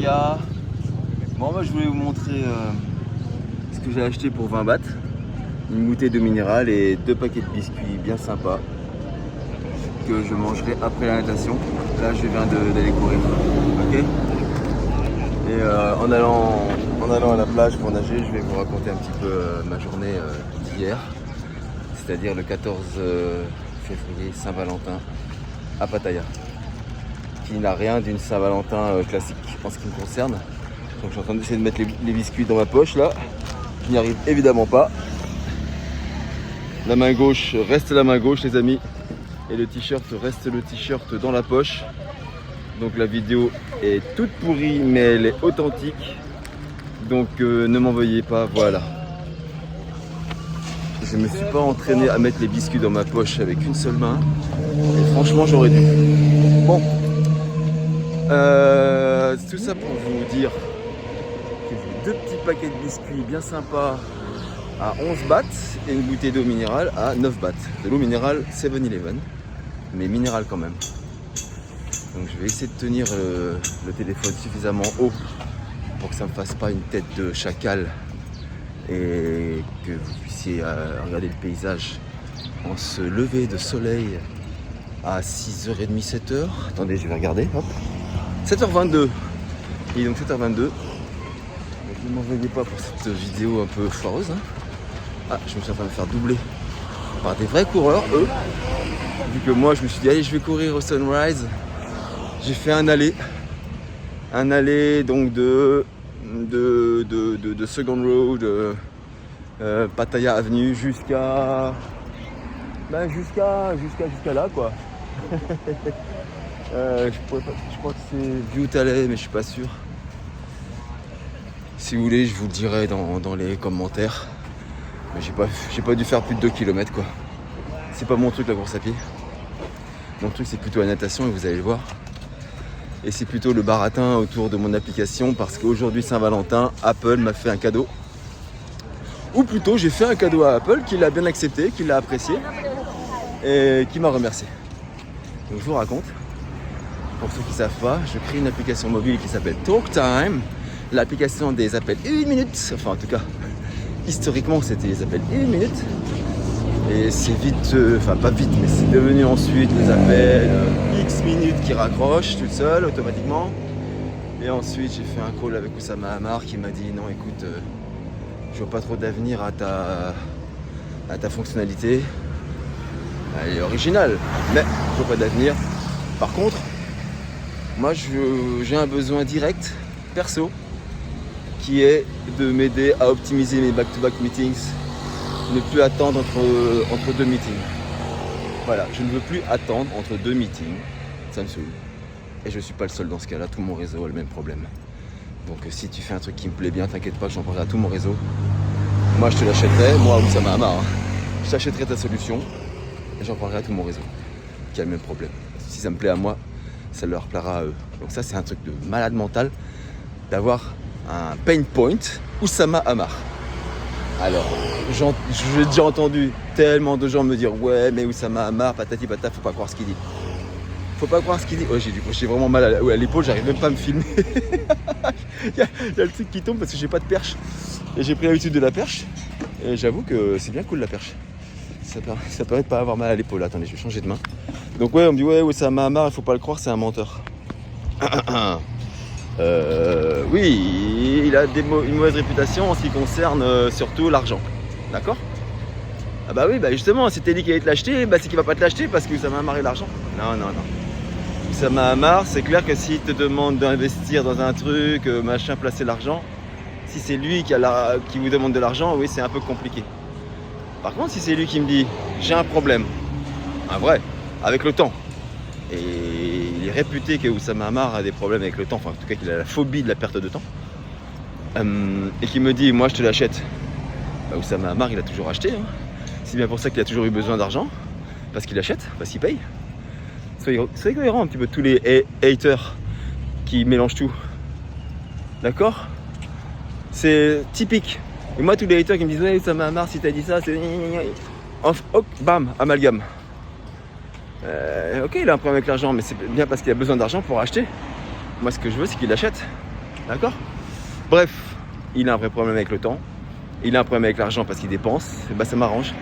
Pattaya. Bon, moi je voulais vous montrer ce que j'ai acheté pour 20 bahts. Une bouteille d'eau minérale et 2 paquets de biscuits bien sympas que je mangerai après la natation. Là je viens d'aller courir. Ok. Et en allant à la plage pour nager, je vais vous raconter un petit peu ma journée d'hier, c'est-à-dire le 14 février, Saint-Valentin à Pattaya, qui n'a rien d'une Saint-Valentin classique en ce qui me concerne. Donc je suis en train d'essayer de mettre les biscuits dans ma poche là. Je n'y arrive évidemment pas. La main gauche reste la main gauche les amis. Et le t-shirt reste le t-shirt dans la poche. Donc la vidéo est toute pourrie mais elle est authentique. Donc ne m'en veuillez pas, voilà. Je me suis pas entraîné à mettre les biscuits dans ma poche avec une seule main. Et franchement j'aurais dû. Bon. Tout ça pour vous dire que j'ai 2 petits paquets de biscuits bien sympas à 11 bahts et une bouteille d'eau minérale à 9 bahts. De l'eau minérale 7-Eleven, mais minérale quand même. Donc je vais essayer de tenir le téléphone suffisamment haut pour que ça ne me fasse pas une tête de chacal et que vous puissiez regarder le paysage en ce lever de soleil à 6h30, 7h. Attendez, je vais regarder, hop. 7h22. Il est donc 7h22. Donc ne m'en veuillez pas pour cette vidéo un peu foireuse. Hein. Ah, je me suis en train de me faire doubler par des vrais coureurs, eux. Vu que moi, je me suis dit, allez, je vais courir au sunrise. J'ai fait un aller donc de Second Road, Pattaya Avenue jusqu'à là quoi. Je crois que c'est Viutalai, mais je suis pas sûr. Si vous voulez, je vous le dirai dans les commentaires. Mais j'ai pas dû faire plus de 2 km quoi. C'est pas mon truc la course à pied. Mon truc c'est plutôt la natation et vous allez le voir. Et c'est plutôt le baratin autour de mon application parce qu'aujourd'hui Saint-Valentin, Apple m'a fait un cadeau. Ou plutôt j'ai fait un cadeau à Apple qui l'a bien accepté, qui l'a apprécié et qui m'a remercié. Donc je vous raconte. Pour ceux qui ne savent pas, je crée une application mobile qui s'appelle TalkTime. L'application des appels 1 minute. Enfin en tout cas, historiquement c'était les appels 1 minute. Et c'est vite, enfin pas vite, mais c'est devenu ensuite les appels X minutes qui raccrochent tout seul automatiquement. Et ensuite j'ai fait un call avec Oussama Hamar qui m'a dit non écoute, je vois pas trop d'avenir à ta fonctionnalité. Elle est originale, mais je vois pas d'avenir. Par contre, moi j'ai un besoin direct, perso, qui est de m'aider à optimiser mes back-to-back meetings. Ne plus attendre entre 2 meetings. Voilà, je ne veux plus attendre entre 2 meetings. Ça me saoule. Et je ne suis pas le seul dans ce cas-là, tout mon réseau a le même problème. Donc si tu fais un truc qui me plaît bien, t'inquiète pas, j'en parlerai à tout mon réseau. Moi je te l'achèterai, moi ou ça m'a marre. Je t'achèterai ta solution et j'en parlerai à tout mon réseau qui a le même problème. Si ça me plaît à moi, ça leur plaira à eux. Donc ça c'est un truc de malade mental d'avoir un pain point Oussama Hamar. Alors, j'ai déjà entendu tellement de gens me dire ouais mais Oussama Hamar, patati patata, faut pas croire ce qu'il dit. Faut pas croire ce qu'il dit. Oh, j'ai vraiment mal à l'épaule, j'arrive même pas à me filmer. Il y a le truc qui tombe parce que j'ai pas de perche. Et j'ai pris l'habitude de la perche. Et j'avoue que c'est bien cool la perche. Ça permet de pas avoir mal à l'épaule. Attendez, je vais changer de main. Donc ouais, on me dit ouais Oussama Hamar, il faut pas le croire, c'est un menteur. Oui, il a une mauvaise réputation en ce qui concerne surtout l'argent. D'accord ? Ah bah oui, bah justement, si t'es dit qu'il allait te l'acheter, bah c'est qu'il va pas te l'acheter parce que Oussama Hamar et l'argent. Non. Oussama Hamar, c'est clair que s'il te demande d'investir dans un truc, machin, placer l'argent, si c'est lui qui vous demande de l'argent, oui, c'est un peu compliqué. Par contre, si c'est lui qui me dit, j'ai un problème, un vrai, avec le temps, et il est réputé que Oussama Hamar a des problèmes avec le temps, enfin en tout cas qu'il a la phobie de la perte de temps, et qui me dit moi je te l'achète, bah, Oussama Hamar il a toujours acheté, hein. C'est bien pour ça qu'il a toujours eu besoin d'argent, parce qu'il achète, parce qu'il paye. Soyez cohérents un petit peu tous les haters qui mélangent tout, d'accord? C'est typique. Et moi tous les haters qui me disent ouais Oussama Hamar si t'as dit ça c'est bam, amalgame. Ok, il a un problème avec l'argent, mais c'est bien parce qu'il a besoin d'argent pour acheter. Moi, ce que je veux, c'est qu'il achète. D'accord? Bref, il a un vrai problème avec le temps. Il a un problème avec l'argent parce qu'il dépense. Et bah ça m'arrange.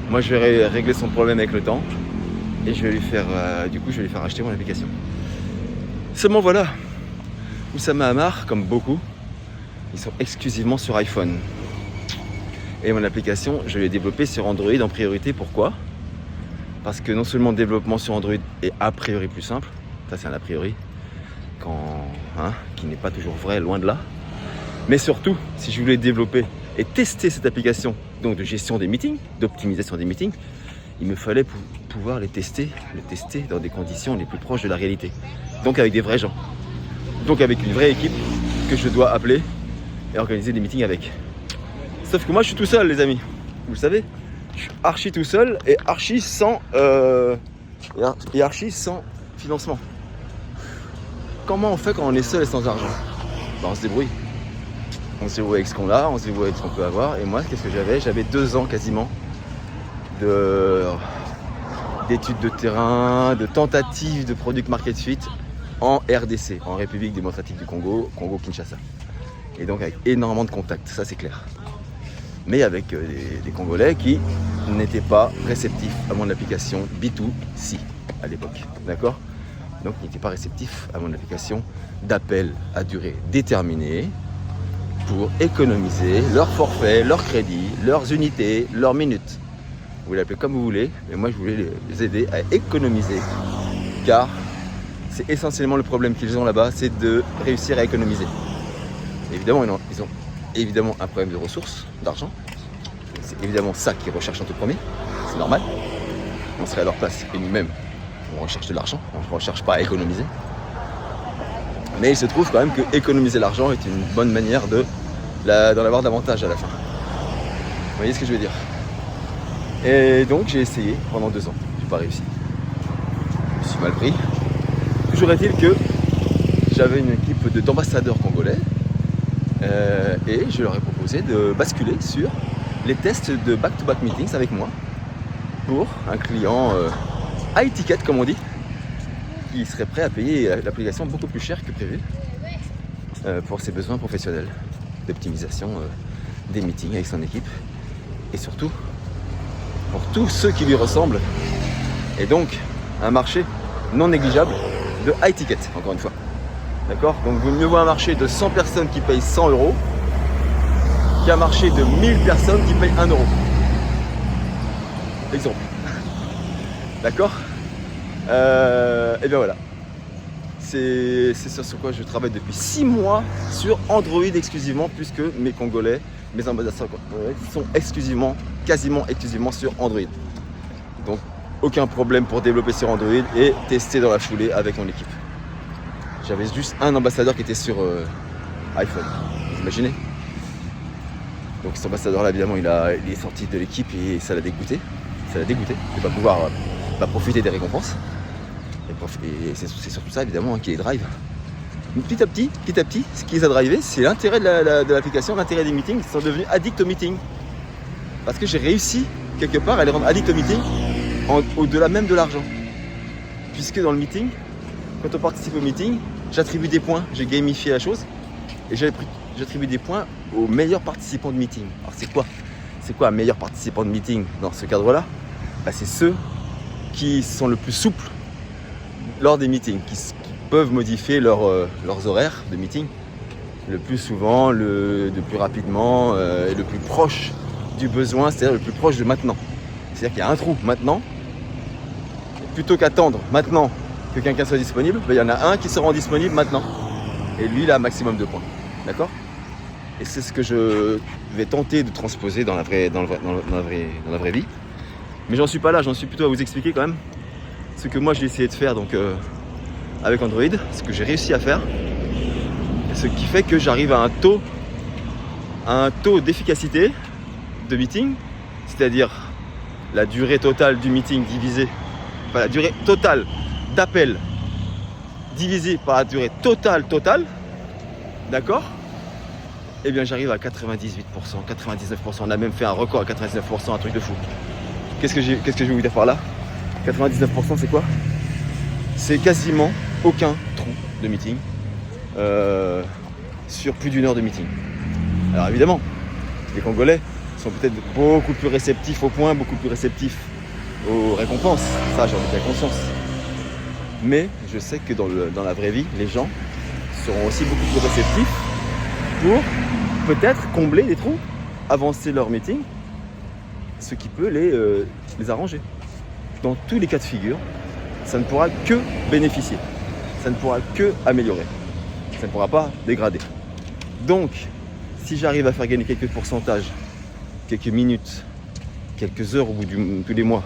Moi je vais régler son problème avec le temps. Et je vais lui faire, je vais lui faire acheter mon application. Seulement voilà, Oussama Hamar, comme beaucoup, ils sont exclusivement sur iPhone. Et mon application, je l'ai développée sur Android en priorité. Pourquoi? Parce que non seulement le développement sur Android est a priori plus simple, ça c'est un a priori, qui n'est pas toujours vrai, loin de là. Mais surtout, si je voulais développer et tester cette application donc de gestion des meetings, d'optimisation des meetings, il me fallait pouvoir le tester dans des conditions les plus proches de la réalité. Donc avec des vrais gens. Donc avec une vraie équipe que je dois appeler et organiser des meetings avec. Sauf que moi je suis tout seul les amis, vous le savez. Je suis archi tout seul et archi sans financement. Comment on fait quand on est seul et sans argent? On se débrouille. On se débrouille avec ce qu'on a, on se débrouille avec ce qu'on peut avoir. Et moi, qu'est-ce que j'avais? J'avais 2 ans quasiment d'études de terrain, de tentatives de product market fit en RDC, en République démocratique du Congo, Congo-Kinshasa. Et donc avec énormément de contacts, ça c'est clair. Mais avec des Congolais qui n'étaient pas réceptifs à mon application B2C à l'époque, d'accord? Donc ils n'étaient pas réceptifs à mon application d'appel à durée déterminée pour économiser leur forfait, leur crédit, leurs unités, leurs minutes. Vous l'appelez comme vous voulez, mais moi je voulais les aider à économiser, car c'est essentiellement le problème qu'ils ont là-bas, c'est de réussir à économiser. Évidemment, ils ont évidemment un problème de ressources, d'argent. C'est évidemment ça qu'ils recherchent en tout premier, c'est normal. On serait à leur place et nous-mêmes, on recherche de l'argent, on ne recherche pas à économiser. Mais il se trouve quand même que économiser l'argent est une bonne manière d'en avoir davantage à la fin. Vous voyez ce que je veux dire? Et donc j'ai essayé pendant 2 ans, j'ai pas réussi. Je me suis mal pris. Toujours est-il que j'avais une équipe d'ambassadeurs congolais et je leur ai proposé de basculer sur les tests de back-to-back meetings avec moi pour un client high ticket comme on dit, qui serait prêt à payer l'application beaucoup plus cher que prévu pour ses besoins professionnels d'optimisation des meetings avec son équipe et surtout pour tous ceux qui lui ressemblent, et donc un marché non négligeable de high ticket, encore une fois. D'accord? Donc vous mieux vaut un marché de 100 personnes qui payent 100 € qu'un marché de 1000 personnes qui payent 1 €. Exemple. D'accord? Et bien voilà. C'est sur quoi je travaille depuis 6 mois sur Android exclusivement, puisque mes Congolais, mes ambassadeurs congolais sont quasiment exclusivement sur Android. Donc aucun problème pour développer sur Android et tester dans la foulée avec mon équipe. J'avais juste un ambassadeur qui était sur iPhone, vous imaginez? Donc cet ambassadeur-là, évidemment, il est sorti de l'équipe et ça l'a dégoûté. De ne pas pouvoir profiter des récompenses. Et c'est surtout ça, évidemment, qui les drive. Petit à petit, ce qui les a drivés, c'est l'intérêt de l'application, l'intérêt des meetings. Ils sont devenus addicts aux meetings. Parce que j'ai réussi, quelque part, à les rendre addicts aux meetings au-delà même de l'argent. Puisque dans le meeting, quand on participe au meeting, j'attribue des points, j'ai gamifié la chose. Et j'attribue des points aux meilleurs participants de meeting. Alors c'est quoi un meilleur participant de meeting dans ce cadre-là? C'est ceux qui sont le plus souples lors des meetings, qui peuvent modifier leurs horaires de meeting le plus souvent, le plus rapidement et le plus proche du besoin, c'est-à-dire le plus proche de maintenant. C'est-à-dire qu'il y a un trou maintenant, plutôt qu'attendre maintenant que quelqu'un soit disponible, il y en a un qui se rend disponible maintenant. Et lui, il a un maximum de points. D'accord? Et c'est ce que je vais tenter de transposer dans la vraie vie. Mais j'en suis pas là, j'en suis plutôt à vous expliquer quand même ce que moi j'ai essayé de faire donc, avec Android, ce que j'ai réussi à faire. Ce qui fait que j'arrive à un taux d'efficacité de meeting, c'est-à-dire la durée totale du meeting la durée totale d'appel divisée par la durée totale, d'accord? Eh bien j'arrive à 98%, 99%, on a même fait un record à 99%, un truc de fou. Qu'est-ce que je vais vous dire par là? 99% c'est quoi? C'est quasiment aucun trou de meeting. sur plus d'1 heure de meeting. Alors évidemment, les Congolais sont peut-être beaucoup plus réceptifs aux points, beaucoup plus réceptifs aux récompenses. Ça, j'en ai bien conscience. Mais je sais que dans la vraie vie, les gens seront aussi beaucoup plus réceptifs pour peut-être combler les trous, avancer leur meeting, ce qui peut les arranger. Dans tous les cas de figure, ça ne pourra que bénéficier, ça ne pourra que améliorer, ça ne pourra pas dégrader. Donc, si j'arrive à faire gagner quelques pourcentages, quelques minutes, quelques heures au bout de tous les mois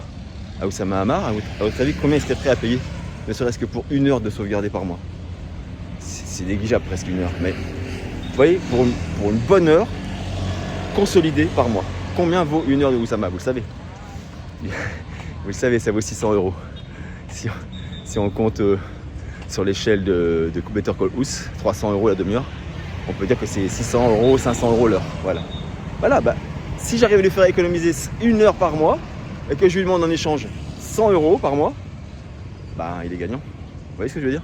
à Oussama Hamar, à votre avis, combien il serait prêt à payer, ne serait-ce que pour 1 heure de sauvegarder par mois? C'est négligeable, presque 1 heure. Mais vous voyez, pour une bonne heure consolidée par mois, combien vaut 1 heure de Oussama? Vous le savez. Vous le savez, ça vaut 600 €. Si on compte sur l'échelle de Better Call Ous, 300 € la demi-heure, on peut dire que c'est 600 €, 500 € l'heure. Voilà, si j'arrive à lui faire économiser 1 heure par mois et que je lui demande en échange 100 € par mois, il est gagnant. Vous voyez ce que je veux dire?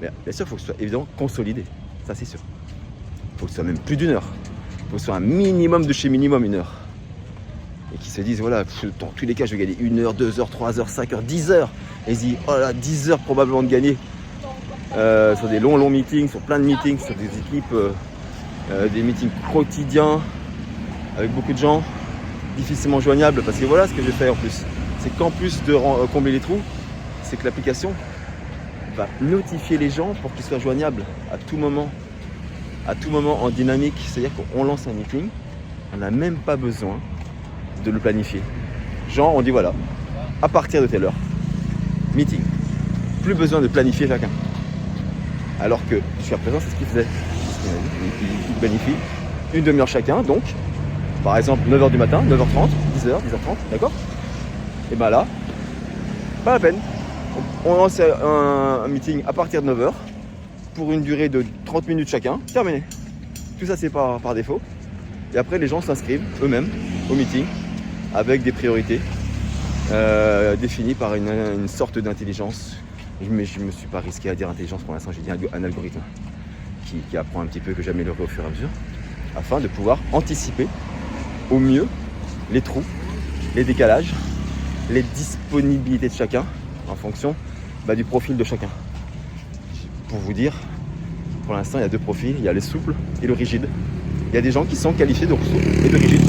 Mais bien sûr, il faut que ce soit évidemment consolidé. Ça, c'est sûr. Il faut que ce soit même plus d'1 heure. Il faut que ce soit un minimum de chez minimum 1 heure. Et qu'ils se disent, voilà, dans tous les cas, je vais gagner 1 heure, 2 heures, 3 heures, 5 heures, 10 heures. Et ils se disent, oh là, 10 heures probablement de gagner sur des longs meetings, sur plein de meetings, sur des équipes, des meetings quotidiens, avec beaucoup de gens, difficilement joignables. Parce que voilà ce que j'ai fait en plus. C'est qu'en plus de combler les trous, c'est que l'application va notifier les gens pour qu'ils soient joignables à tout moment en dynamique. C'est-à-dire qu'on lance un meeting, on n'a même pas besoin de le planifier. Genre, on dit voilà, à partir de telle heure, meeting. Plus besoin de planifier chacun. Alors que jusqu'à présent, c'est ce qu'il faisait. Il planifie une demi-heure chacun, donc par exemple 9h du matin, 9h30, 10h, 10h30, d'accord? Et là, pas la peine. On lance un meeting à partir de 9h pour une durée de 30 minutes chacun, terminé. Tout ça, c'est par défaut. Et après, les gens s'inscrivent eux-mêmes au meeting avec des priorités définies par une sorte d'intelligence. Mais je ne me suis pas risqué à dire intelligence pour l'instant, j'ai dit un algorithme qui apprend un petit peu, que j'améliorerai au fur et à mesure, afin de pouvoir anticiper au mieux les trous, les décalages, les disponibilités de chacun en fonction du profil de chacun. Pour vous dire, pour l'instant, il y a 2 profils, il y a le souple et le rigide. Il y a des gens qui sont qualifiés de souple et de rigide,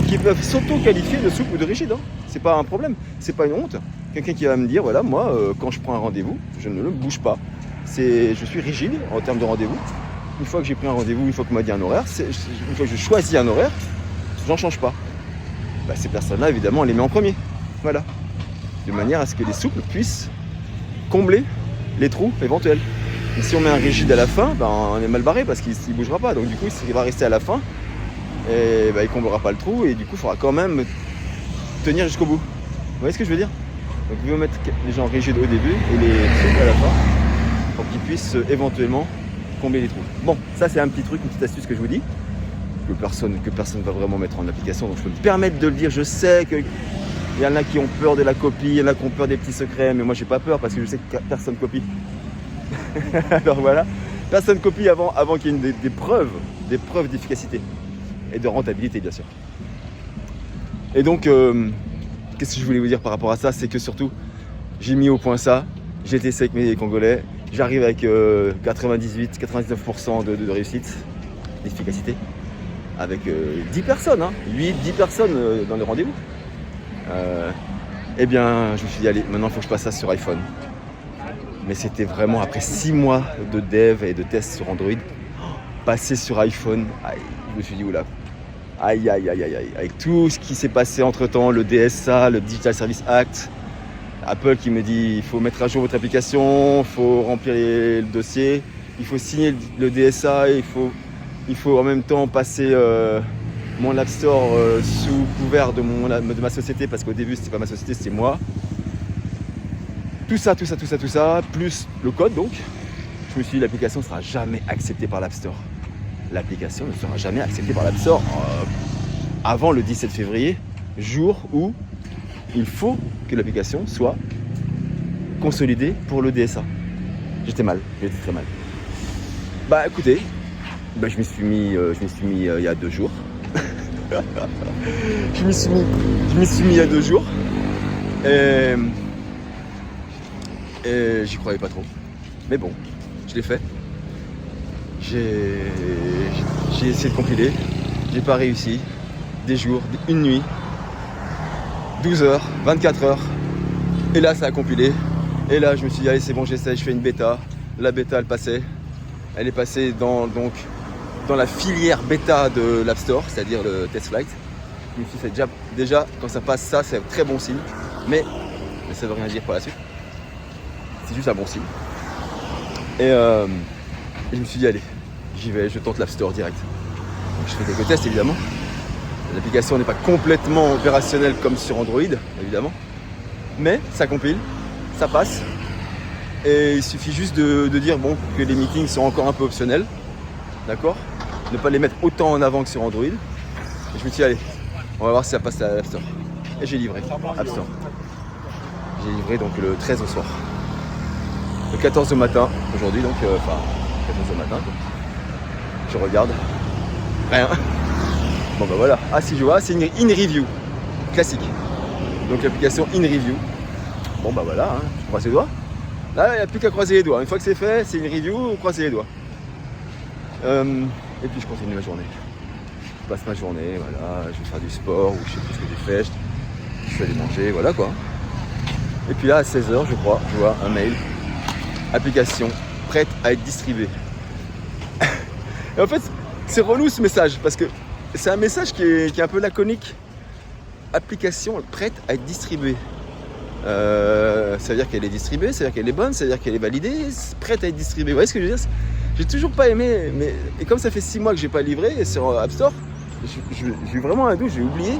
qui peuvent s'auto-qualifier de souple ou de rigide. C'est pas un problème, c'est pas une honte. Quelqu'un qui va me dire, voilà, moi, quand je prends un rendez-vous, je ne le bouge pas. Je suis rigide en termes de rendez-vous. Une fois que j'ai pris un rendez-vous, une fois qu'on m'a dit un horaire, une fois que je choisis un horaire, j'en change pas. Ces personnes-là, évidemment, on les met en premier. Voilà. De manière à ce que les souples puissent combler les trous éventuels. Et si on met un rigide à la fin, on est mal barré parce qu'il ne bougera pas. Donc du coup, il va rester à la fin et il ne comblera pas le trou. Et du coup, il faudra quand même tenir jusqu'au bout. Vous voyez ce que je veux dire? Donc il faut mettre les gens rigides au début et les souples à la fin pour qu'ils puissent éventuellement combler les trous. Bon, ça c'est un petit truc, une petite astuce que je vous dis, que personne ne va vraiment mettre en application. Donc je peux me permettre de le dire. Je sais qu'il y en a qui ont peur de la copie, il y en a qui ont peur des petits secrets, mais moi j'ai pas peur parce que je sais que personne copie. Alors voilà, personne copie avant qu'il y ait des preuves d'efficacité et de rentabilité, bien sûr. Et donc, qu'est-ce que je voulais vous dire par rapport à ça? C'est que surtout, j'ai mis au point ça, j'ai testé avec mes Congolais, j'arrive avec 98-99% de réussite, d'efficacité, avec 10 personnes, 8-10 personnes dans les rendez-vous. Eh bien, je me suis dit, allez, maintenant il faut que je passe ça sur iPhone. Mais c'était vraiment après 6 mois de dev et de tests sur Android, passer sur iPhone, je me suis dit, oula, aïe, avec tout ce qui s'est passé entre-temps, le DSA, le Digital Service Act, Apple qui me dit, il faut mettre à jour votre application, il faut remplir le dossier, il faut signer le DSA, il faut en même temps passer mon App Store sous couvert de ma société, parce qu'au début c'était pas ma société, c'était moi. Tout ça, plus le code donc, je me suis dit l'application ne sera jamais acceptée par l'App Store. L'application ne sera jamais acceptée par l'App Store avant le 17 février, jour où il faut que l'application soit consolidée pour le DSA. J'étais très mal. Écoutez, je m'y suis mis il y a 2 jours. je m'y suis mis il y a 2 jours. Et j'y croyais pas trop. Mais bon, je l'ai fait. J'ai essayé de compiler. J'ai pas réussi. Des jours, une nuit, 12 heures, 24 heures. Et là, ça a compilé. Et là, je me suis dit, allez, c'est bon, j'essaie, je fais une bêta. La bêta, elle passait. Elle est passée dans la filière bêta de l'App Store, c'est-à-dire le test flight. Je me suis dit, déjà, quand ça passe ça, c'est un très bon signe. Mais ça ne veut rien dire pour la suite. C'est juste un bon signe. Et je me suis dit, allez, j'y vais, je tente l'App Store direct. Donc, je fais quelques tests, évidemment. L'application n'est pas complètement opérationnelle comme sur Android, évidemment. Mais ça compile, ça passe. Et il suffit juste de dire bon, que les meetings sont encore un peu optionnels. D'accord ? Ne pas les mettre autant en avant que sur Android. Et je me suis dit, allez, on va voir si ça passe à l'App Store. Et j'ai livré App Store. J'ai livré donc le 13 au soir. Le 14 au matin, aujourd'hui donc, 14 au matin. Quoi. Je regarde. Rien. Bon bah voilà. Ah si je vois, c'est une in review. Classique. Donc l'application in review. Bon bah voilà, hein. Je croise les doigts. Là, il n'y a plus qu'à croiser les doigts. Une fois que c'est fait, c'est une review, on croise les doigts. Et puis je continue ma journée. Je passe ma journée, voilà, je vais faire du sport, ou je sais plus ce que j'ai fait. Je vais aller manger, voilà quoi. Et puis là, à 16h, je crois, je vois un mail. Application prête à être distribuée. Et en fait, c'est relou ce message, parce que c'est un message qui est un peu laconique. Application prête à être distribuée. Ça veut dire qu'elle est distribuée, ça veut dire qu'elle est bonne, ça veut dire qu'elle est validée, prête à être distribuée. Vous voyez ce que je veux dire ? J'ai toujours pas aimé, mais et comme ça fait 6 mois que j'ai pas livré sur App Store, j'ai eu vraiment un doute, j'ai oublié.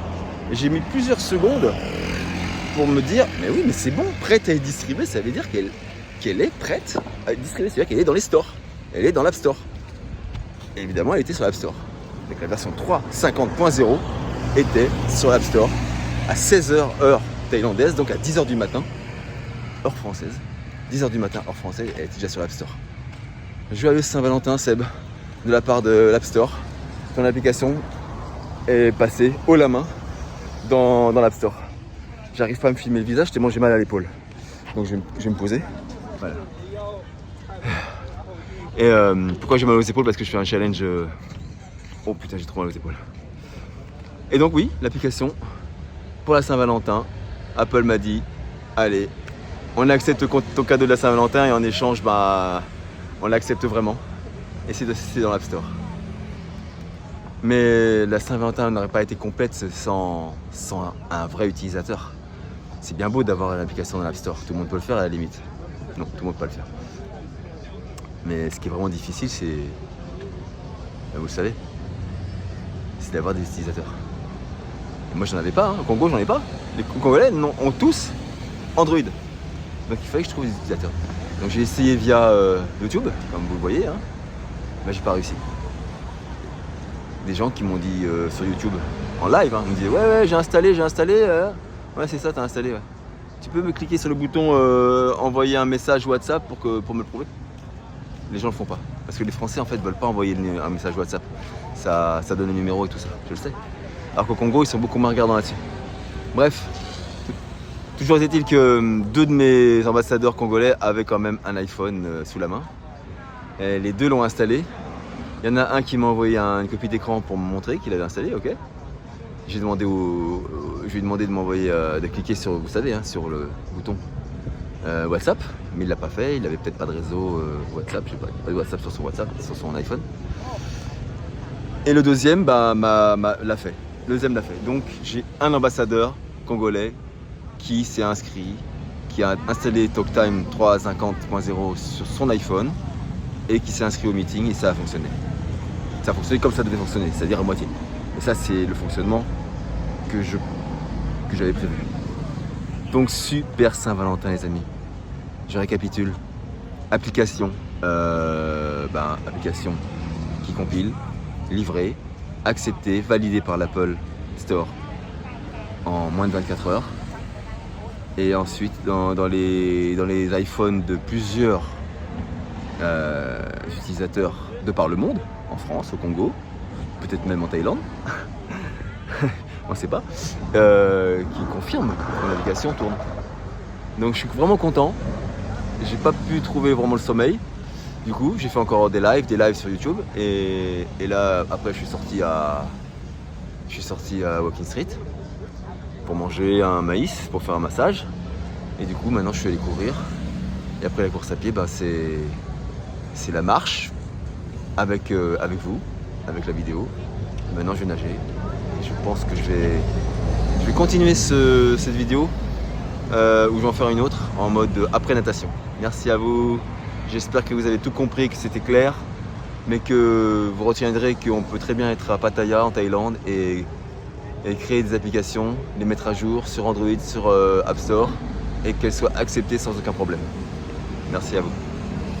Et j'ai mis plusieurs secondes pour me dire, mais oui, mais c'est bon, prête à être distribuée, ça veut dire qu'elle est prête à être distribuée, c'est-à-dire qu'elle est dans les stores, elle est dans l'App Store. Et évidemment, elle était sur l'App Store. Donc la version 3.50.0 était sur l'App Store à 16h heure thaïlandaise, donc à 10h du matin, heure française. 10h du matin, heure française, elle était déjà sur l'App Store. Joyeux Saint-Valentin, Seb, de la part de l'App Store. Ton application est passée haut la main dans l'App Store. J'arrive pas à me filmer le visage, tellement j'ai mal à l'épaule. Donc je vais me poser. Voilà. Et pourquoi j'ai mal aux épaules ? Parce que je fais un challenge. Oh putain, j'ai trop mal aux épaules. Et donc oui, l'application pour la Saint-Valentin, Apple m'a dit, allez, on accepte ton cadeau de la Saint-Valentin et en échange, on l'accepte vraiment. Et c'est dans l'App Store. Mais la Saint-Valentin n'aurait pas été complète sans un vrai utilisateur. C'est bien beau d'avoir une application dans l'App Store. Tout le monde peut le faire à la limite. Non, tout le monde peut pas le faire. Mais ce qui est vraiment difficile, c'est, vous le savez, c'est d'avoir des utilisateurs. Et moi, j'en avais pas. Au Congo, j'en ai pas. Les Congolais ont tous Android. Donc il fallait que je trouve des utilisateurs. Donc j'ai essayé via YouTube, comme vous le voyez. Mais j'ai pas réussi. Des gens qui m'ont dit sur YouTube, en live, me disaient ouais j'ai installé. Ouais c'est ça, t'as installé. Ouais. Tu peux me cliquer sur le bouton envoyer un message WhatsApp pour me le prouver. Les gens le font pas. Parce que les Français en fait veulent pas envoyer un message WhatsApp. Ça donne le numéro et tout ça, je le sais. Alors qu'au Congo, ils sont beaucoup moins regardants là-dessus. Bref, toujours est-il que 2 de mes ambassadeurs congolais avaient quand même un iPhone sous la main. Et les 2 l'ont installé. Il y en a un qui m'a envoyé une copie d'écran pour me montrer qu'il avait installé, ok. Je lui ai demandé de m'envoyer, de cliquer sur, vous savez, sur le bouton WhatsApp, mais il l'a pas fait. Il avait peut-être pas de réseau WhatsApp, je sais pas, il n'y a pas de WhatsApp sur son WhatsApp, sur son iPhone. Et le deuxième, l'a fait. Le deuxième l'a fait. Donc j'ai un ambassadeur congolais qui s'est inscrit, qui a installé TalkTime 3.50.0 sur son iPhone et qui s'est inscrit au meeting et ça a fonctionné. Ça a fonctionné comme ça devait fonctionner, c'est-à-dire à moitié. Et ça, c'est le fonctionnement que j'avais prévu. Donc super Saint-Valentin les amis. Je récapitule. Application qui compile, livrée, acceptée, validée par l'Apple Store en moins de 24 heures. Et ensuite dans les iPhones de plusieurs utilisateurs de par le monde, en France, au Congo, peut-être même en Thaïlande, on ne sait pas, qui confirment que la navigation tourne. Donc je suis vraiment content. J'ai pas pu trouver vraiment le sommeil. Du coup, j'ai fait encore des lives sur YouTube. Et là, après, je suis sorti à Walking Street pour manger un maïs, pour faire un massage. Et du coup, maintenant, je suis allé courir. Et après la course à pied, c'est la marche avec vous, avec la vidéo. Maintenant, je vais nager. Et je pense que je vais continuer cette vidéo où je vais en faire une autre en mode après natation. Merci à vous. J'espère que vous avez tout compris, que c'était clair, mais que vous retiendrez qu'on peut très bien être à Pattaya en Thaïlande et créer des applications, les mettre à jour sur Android, sur App Store et qu'elles soient acceptées sans aucun problème. Merci à vous.